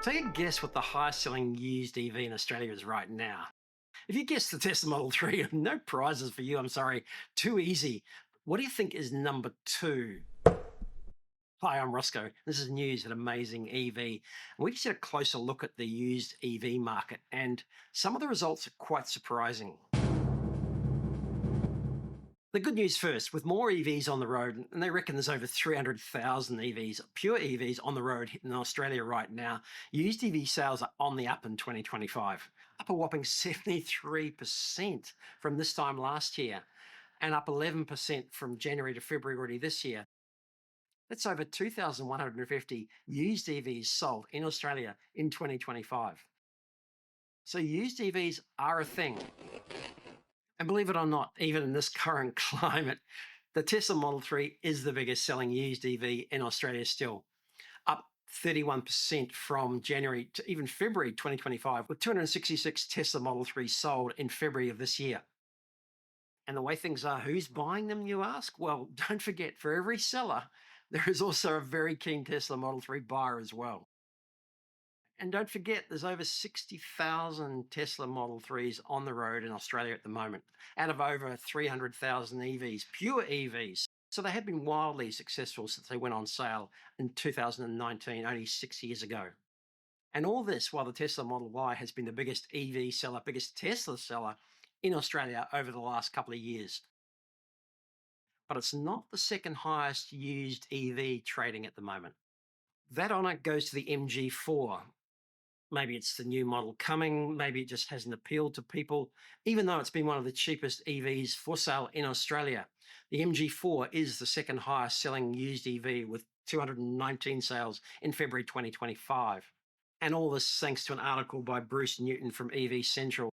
Take a guess what the highest selling used EV in Australia is right now. If you guess the Tesla Model 3, no prizes for you, I'm sorry. Too easy. What do you think is number two? Hi, I'm Roscoe. This is news at Amazing EV. We just had a closer look at the used EV market, and some of the results are quite surprising. The good news first, with more EVs on the road, and they reckon there's over 300,000 EVs, pure EVs on the road in Australia right now, used EV sales are on the up in 2025, up a whopping 73% from this time last year, and up 11% from January to February already this year. That's over 2,150 used EVs sold in Australia in 2025. So used EVs are a thing. And believe it or not, even in this current climate, the Tesla Model 3 is the biggest selling used EV in Australia still, up 31% from January to even February 2025, with 266 Tesla Model 3 sold in February of this year. And the way things are, who's buying them, you ask? Well, don't forget, for every seller, there is also a very keen Tesla Model 3 buyer as well. And don't forget, there's over 60,000 Tesla Model 3s on the road in Australia at the moment, out of over 300,000 EVs, pure EVs. So they have been wildly successful since they went on sale in 2019, only 6 years ago. And all this while the Tesla Model Y has been the biggest EV seller, biggest Tesla seller in Australia over the last couple of years. But it's not the second highest used EV trading at the moment. That honour goes to the MG4. Maybe it's the new model coming. Maybe it just hasn't appealed to people, even though it's been one of the cheapest EVs for sale in Australia. The MG4 is the second highest selling used EV with 219 sales in February 2025. And all this thanks to an article by Bruce Newton from EV Central.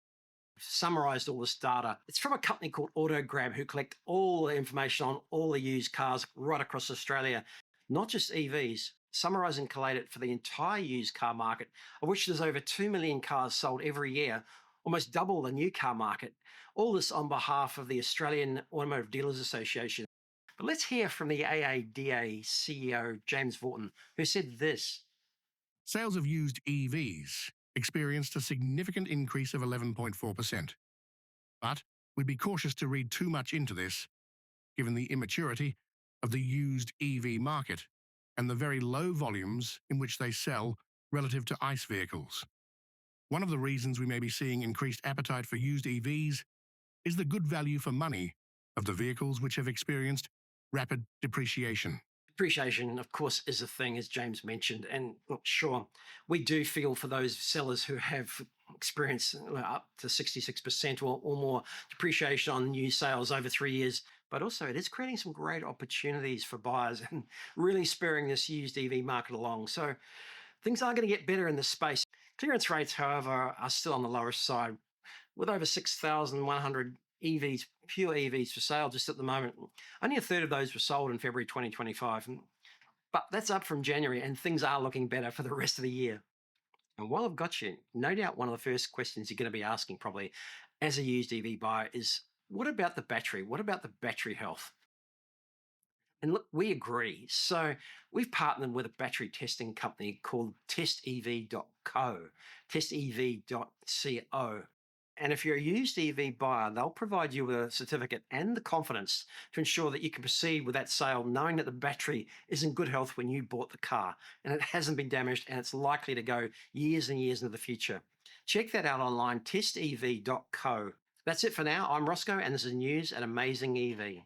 Summarized all this data. It's from a company called Autograb, who collect all the information on all the used cars right across Australia, not just EVs. Summarize and collate it for the entire used car market, of which there's over 2 million cars sold every year, almost double the new car market. All this on behalf of the Australian Automotive Dealers Association. But let's hear from the AADA CEO, James Vorton, who said this. Sales of used EVs experienced a significant increase of 11.4%. But we'd be cautious to read too much into this, given the immaturity of the used EV market and the very low volumes in which they sell relative to ICE vehicles. One of the reasons we may be seeing increased appetite for used EVs is the good value for money of the vehicles which have experienced rapid depreciation. Depreciation, of course, is a thing, as James mentioned. And look, sure, we do feel for those sellers who have experienced up to 66% or more depreciation on new sales over 3 years. But also, it is creating some great opportunities for buyers and really spurring this used EV market along. So things are going to get better in this space. Clearance rates, however, are still on the lower side, with over 6,100 EVs, pure EVs for sale just at the moment. Only a third of those were sold in February 2025. But that's up from January, and things are looking better for the rest of the year. And while I've got you, no doubt one of the first questions you're going to be asking probably as a used EV buyer is, what about the battery? What about the battery health? And look, we agree. So we've partnered with a battery testing company called testev.co, testev.co. And if you're a used EV buyer, they'll provide you with a certificate and the confidence to ensure that you can proceed with that sale, knowing that the battery is in good health when you bought the car and it hasn't been damaged and it's likely to go years and years into the future. Check that out online, testev.co. That's it for now. I'm Roscoe, and this is news at Amazing EV.